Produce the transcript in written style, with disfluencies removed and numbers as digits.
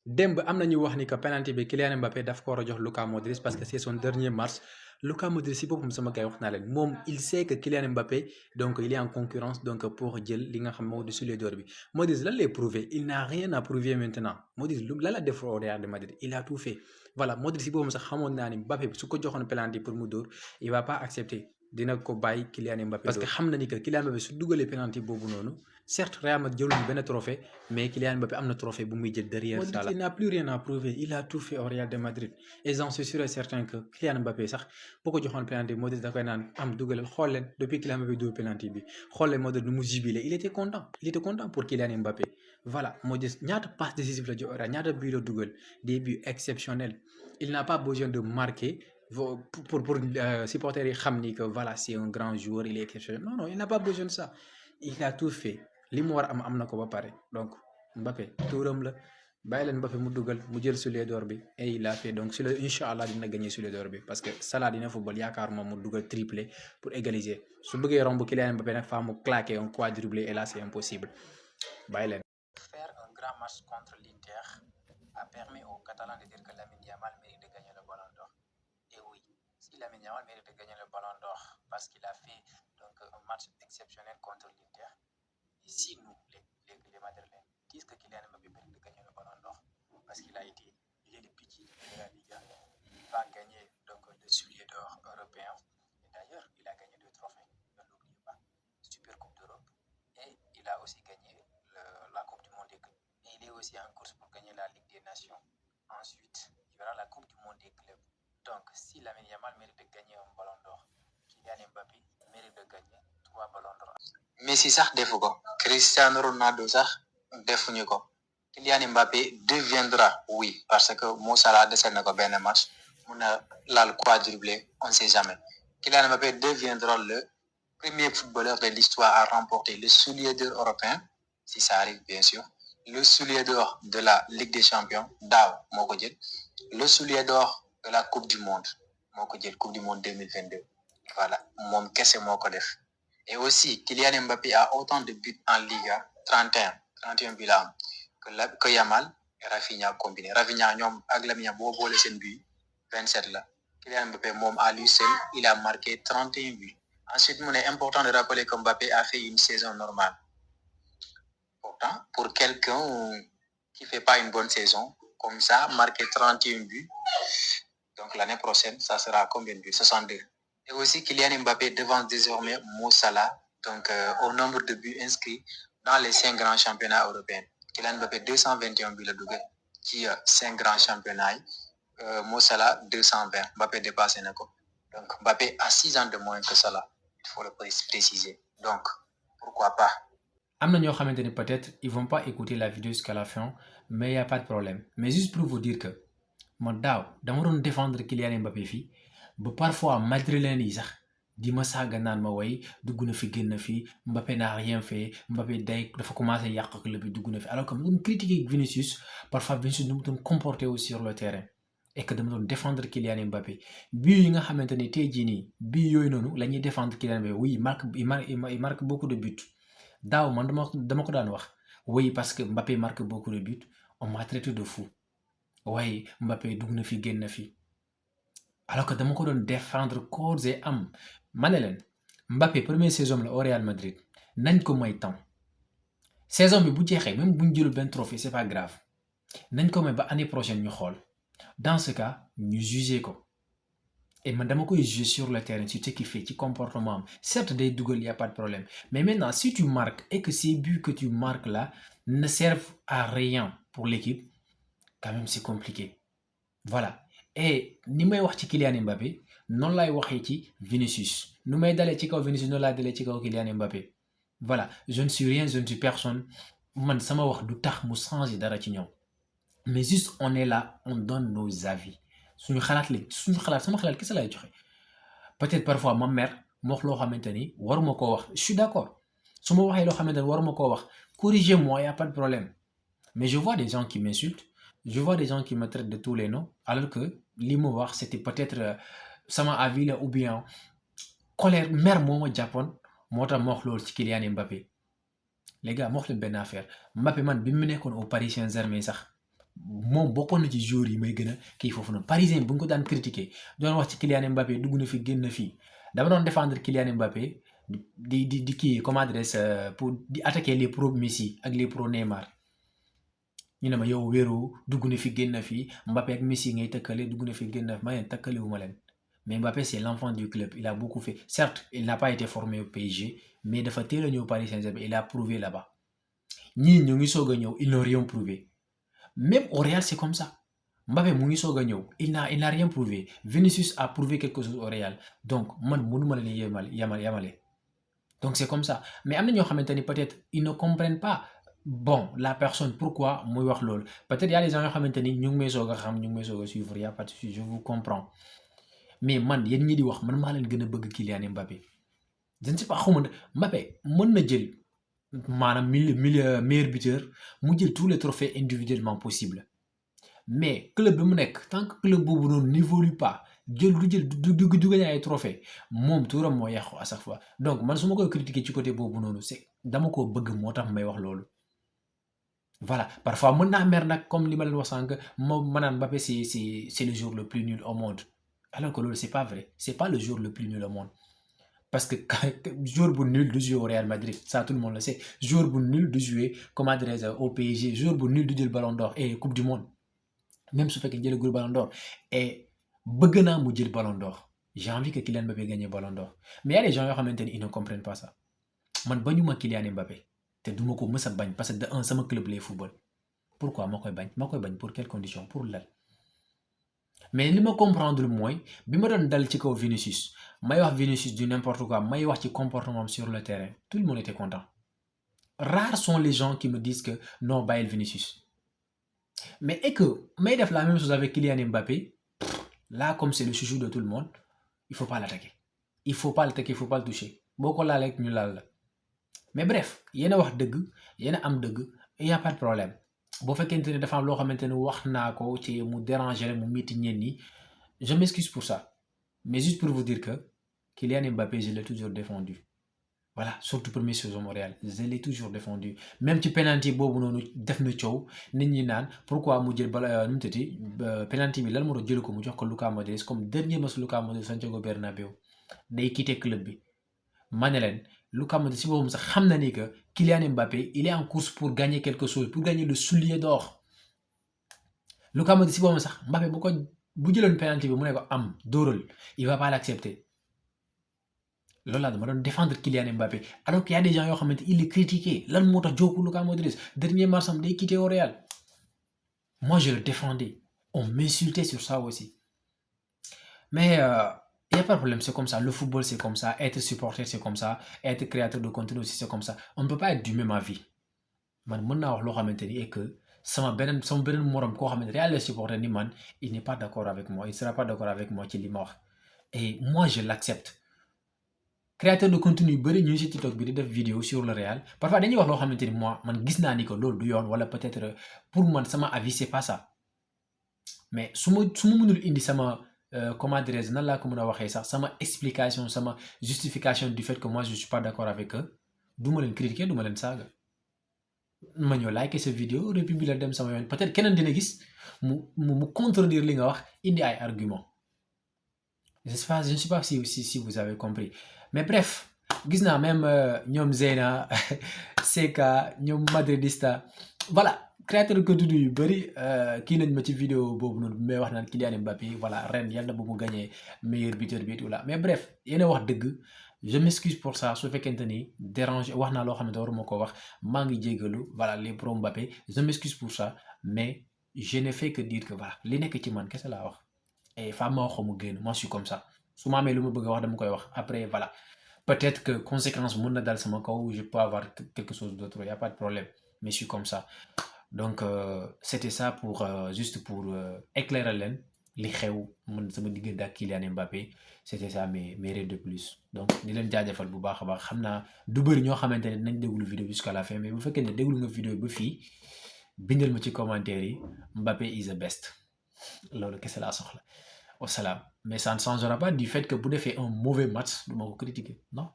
démb am na ñu wax ni que penalty bi Kylian Mbappé daf ko war a jox Luka Modric parce que c'est son dernier match Luka Modric si boppam sama gars yi wax naa leen moom il sait que Kylian Mbappé donc il est en concurrence donc pour jël li nga xam moo di soulier d'or bi Modric lan lay prouver il n'a rien à prouver maintenant Modric lu lan la def au Real de Madrid il a tout fait voilà Modric si boppam sax xamoon naa ni Mbappé su ko joxoon penalty pour mu dóor il va pas accepter dina ko bàyyi Kylian Mbappé parce que xam na ni que Kylian Mbappé su dugalee penalty boobu noonu certes Real Madrid jëluñu benn trophée mais Kylian Mbappé am na trophée bu muy jël derrière ça. Il n'a plus rien à prouver il a tout fait au Real de Madrid et j'en suis sûr et certain que Kylian Mbappé sax boo ko joxoon penalty Modric da koy naan am dugalal xool leen depuis Kylian Mbappé dóor penalty bi xool leen Modric nu mu jubilé il était content pour Kylian Mbappé voilà Modric ñaata passe décisive la jox Real ñaata but la dugal des buts exceptionnels il n'a pas besoin de marquer pour supporters yi xam ni que voilà c'est un grand joueur il est exceptionnel non il n'a pas besoin de ça il a tout fait li mu war am na ko ba pare donc Mbappé tuuram la bàyyi leen Mbappé mu dugal mu jël soulier d'or bi et il a fait donc sur le incha allah dina gagné soulier d'or bi parce que Salah dina football yaakaar moom mu dugal triplé pour égaliser su bëggee romb Kylian Mbappé nag faa mu claquer un quadruplé et là c'est impossible bàyyi leen. Faire un grand match contre l'Inter a permis aux Catalans de dire que Lamine Yamal mérite de gagner le Ballon d'Or. Et oui, si Lamine Yamal mérite de gagner le Ballon d'Or parce qu'il a fait donc un match exceptionnel contre l'Inter. Et si nous, les Madrilènes, disent que Kylian Mbappé mérite de gagner le Ballon d'Or parce qu'il est le pitié de la Liga, il va gagner donc le soulier d'or européen. Et d'ailleurs, il a gagné 2 trophées, ne l'oubliez pas, Super Coupe d'Europe et il a aussi gagné la Coupe du Monde des clubs. Et il est aussi en course pour gagner la Ligue des Nations. Ensuite, il y aura la Coupe du Monde des clubs. Donc, si Lamine Yamal mérite de gagner un Ballon d'Or, Kylian Mbappé mérite de gagner 3 Ballons d'Or. Messi sax defu ko Cristiano Ronaldo sax defuñu ko Kylian Mbappé deviendra oui parce que Mo Salah desel na ko benn match mun na laal quadruplé on sait jamais Kylian Mbappé deviendra le premier footballeur de l'histoire à remporter le soulier d'or européen si ça arrive bien sûr le soulier d'or de la Ligue des Champions daaw moo ko jël le soulier d'or de la Coupe du Monde moo ko jël Coupe du Monde 2022 voilà moom kese moo ko def. Et aussi, Kylian Mbappé a autant de buts en Liga, 31 buts là, que Yamal et Rafinha combiné. Rafinha, ak Lamine Yamal, boo boole seen but 27 là. Kylian Mbappé, moom à lui seul, il a marqué 31 buts. Ensuite, il est important de rappeler que Mbappé a fait une saison normale. Pourtant, pour quelqu'un qui ne fait pas une bonne saison, comme ça, marquer 31 buts, donc l'année prochaine, ça sera combien de buts? 62. Et aussi, Kylian Mbappé devance désormais Mo Salah donc, au nombre de buts inscrits dans les 5 grands championnats européens. Kylian Mbappé, 221 buts le double, qui 5 grands championnats. Mo Salah, 220. Mbappé dépasse Neko. Donc, Mbappé a 6 ans de moins que Salah. Il faut le préciser. Donc, pourquoi pas? Amna ñoo xamante ni peut-être ils vont pas écouter la vidéo jusqu'à la fin, mais il y a pas de problème. Mais juste pour vous dire que man daaw dama doon défendre Kylian Mbappé fii ba parfois madrilène yi sax di ma saaga naan ma way dugg na fi génn fi Mbappé n'a rien fait Mbappé day dafa commencé yàq club bi dugg na fi alors que mu doon critiquer Vinicius parfois Vinicius nu mu doon comporté aussi sur le terrain et que dama doon défendre Kylian Mbappé bii yi nga xamante ni tey jii nii bii yooyu noonu la ñuy défendre Kylian Mbappé oui il marque beaucoup de buts daaw man dama ko daan wax oui parce que Mbappé marque beaucoup de buts on m'a traité de fou waaye Mbappé dugg na fi génn fi alors que dama ko doon défendre corps et âme ma ne leen Mbappé première saison la au Real Madrid nañ ko may temps saison bi bu jeexee même bu ñu jëlul benn trophée c'est pas grave nañ ko may ba année prochaine ñu xool dans ce cas ñu juger ko et man dama koy juger sur le terrain sur ce qu'il fait ci comportement am certes day dugal y a pas de problème mais maintenant si tu marques et que ces buts que tu marques là ne servent à rien pour l'équipe quand même c'est compliqué voilà et ni may wax ci Kylian Mbappé noonu lay waxee ci Vinicius nu may dalee ci kaw Vinicius noonu laay dalee ci kaw Kylian Mbappé voilà je ne suis rien je ne suis personne man sama wax du tax mu changer dara ci ñoom mais juste on est là on donne nos avis suñu xalaat sama xalaat kese lay joxe peut-être parfois ma mer ma wax loo xamante ni waruma koo wax je suis d'accord su ma waxee loo xamante ni waruma koo wax corrigez-moi y a pas de problème mais je vois des gens qui m'insultent je vois des gens qui me traitent de tous les noms alors que li ma wax c'était peut-être sama avis là ou bien colère mer moo ma jàppoon moo tax ma wax loolu ci Kylian Mbappé les gars ma wax leen benn affaire Mbappé man bi mu nekkoon au Paris Saint-Germain sax moom bokkoon na ci joueurs yi may gën a kii foofu noonu parisien bu ñu ko daan critiquer doon wax ci Kylian Mbappé dugg na fi génn na fii dama doon défendre Kylian Mbappé di kii comment dirais pour di attaquer les pro Messi ak les pro Neymar ñu ne ma yow wéeru dugg na fi génn na fi Mbappé ak Messi ngay tëkkale dugg na fi génn na fi ma leen tëkkalewu ma leen mais Mbappé c'est l'enfant du club il a beaucoup fait certes il n'a pas été formé au PSG mais dafa teel a ñëw Paris Saint-Germain il a prouvé là-bas ñii ñu ngi soog a ñëw ils n'ont rien prouvé même au Real c'est comme ça Mbappé mu ngi soog a ñëw il n'a rien prouvé Vinicius a prouvé quelque chose au Real donc man mënuma leen yamale donc c'est comme ça mais am na ñoo xamante ni peut-être ils ne comprennent pas bon la personne pourquoi muy wax loolu peut-être y a des gens yoo xamante ni ñu ngi may soog a xam ñu ngi may soog a suivre y a pas de souci je vous comprends mais man yéen ñi di wax man maa leen gën a bëgg Kylian Mbappé je ne sais pas xaw ma Mbappé mën na jël maanaam meilleur buteur mu jël tous les trophées individuellement possible mais club bi mu nekk tant que club boobu noonu n'évolue pas jël du gagné ay trophée moom tuuram moo yàqu à chaque fois donc man su ma koy critiquer ci côté boobu noonu c'est dama koo bëgg moo tax may wax loolu voilà parfois mën naa mer nag comme li ma leen wax sànq ma naan Mbappé c'est le joueur le plus nul au monde alors que loolu c'est pas vrai c'est pas le joueur le plus nul au monde parce que joueur bu nul du jouer au Real Madrid ça tout le monde le sait joueur bu nul du jouer comment dirais-je au PSG joueur bu nul du jël ballon d'or et coupe du monde même su fekkee jëlagul ballon d'or et bëgg naa mu jël ballon d'or j'ai envie que Kylian Mbappé gagne ballon d'or mais y a des gens yoo xamante ni ils ne comprennent pas ça man bañuma Kylian Mbappé te duma ko mës a bañ parce que de un sama club lay football pourquoi ma koy bañ pour quelles conditions pour lan mais li ma comprendre mooy bi ma doon dal ci kaw Vinicius may wax Vinicius du n'importe quoi may wax ci comportement sur le terrain tout le monde était content rares sont les gens qui me disent que non bàyyil Vinicius mais et que may def la même chose avec Kylian Mbappé là comme c'est le chouchou de tout le monde il faut pas l'attaquer il faut pas le toucher boo ko laalee ñu laal la mais bref yéen a wax dëgg yéen a am dëgg il y a pas de problème boo fekkente ne dafa am loo xamante ne wax naa ko ci mu déranger mu metti ñenn ñi je m'excuse pour ça mais juste pour vous dire que Kylian Mbappé je l'ai toujours défendu voilà surtout première saison Montréal je l'ai toujours défendu même ci penalty boobu noonu def na coow nit ñi naan pourquoi mu jël bala nu mu tëddee penalty bi lan moo doon jël ko mu jox ko Luka Modric comme dernier match Luka Modric Santiago Bernabéu day quitter club bi ma ne leen Luka Modric si boobu sax xam na ni que Kylian Mbappé il est en course pour gagner quelque chose pour gagner le soulier d'or Luka Modric si boobu sax Mbappé bu jëloon penalty bi mu ne ko am dóoral il va pas l'accepter loolu laa dama doon défendre Kylian Mbappé alors qu'il y a des gens yoo xamante il est critiqué lan moo tax jooku Luka Modric dernier match am day quitté au Real moi je le défendais on m'insultait sur ça aussi mais y a pas de problème c'est comme ça le football c'est comme ça être supporter c'est comme ça être créateur de contenu aussi c'est comme ça on ne peut pas être du même avis man mën naa wax loo xamante ni et que sama beneen morom koo xamante Real la supporter ni man il n'est pas d'accord avec moi il sera pas d'accord avec moi ci li ma wax et moi je l'accepte créateur de contenu yu bëri ñu ngi si TikTok bi di def vidéo sur le Real parfois dañuy wax loo xamante ni moi man gis naa ni que loolu du yoon wala peut-être pour man sama avis c'est pas ça mais su ma mënul indi sama comment dirais-je nan laa ko mën a waxee sax sama explication sama justification du fait que moi je suis pas d'accord avec eux du ma leen critiquer du ma leen saaga ma ñëw like sa vidéo republier dem sama yoon peut-être keneen dina gis mu contredire li nga wax indi ay argument je ne sais pas si vous avez compris mais bref gis naa même ñoom Zeyna Seka ñoom Madridista voilà créateur de contenu yu bëri kii nañ ma ci vidéo boobu noonu bi may wax naan Kylian Mbappé voilà ren yal na bu mu gagné meilleur buteur bi et là mais bref yéen a wax dëgg je m'excuse pour ça su fekkente ni dérange wax naa loo xam ne waruma ko wax maa ngi jégalu voilà les pro Mbappé je m'excuse pour ça mais je ne fais que dire que voilà li nekk ci man kese laa wax et fa ma wax mu génn moi je suis comme ça su ma amee lu ma bëgg a wax dama koy wax après voilà peut-être que conséquence mën na dal sama kaw je peux avoir quelque chose d'autre y a pas de problème mais je suis comme ça donc c'était ça pour juste pour éclairer leen li xew man sama diggante ak Kylian Mbappé c'était ça mes rêves de plus donc di leen jaajëfal bu baax a baax xam naa du bëri ñoo xamante ne nañ déglu vidéo jusqu'à la fin mais bu fekkee ne déglu nga vidéo ba fii bindal ma ci commentaire yi Mbappé is the best loolu kese laa soxla wasalaam mais ça ne changera pas du fait que bu defee un mauvais match du ma ko critiquer non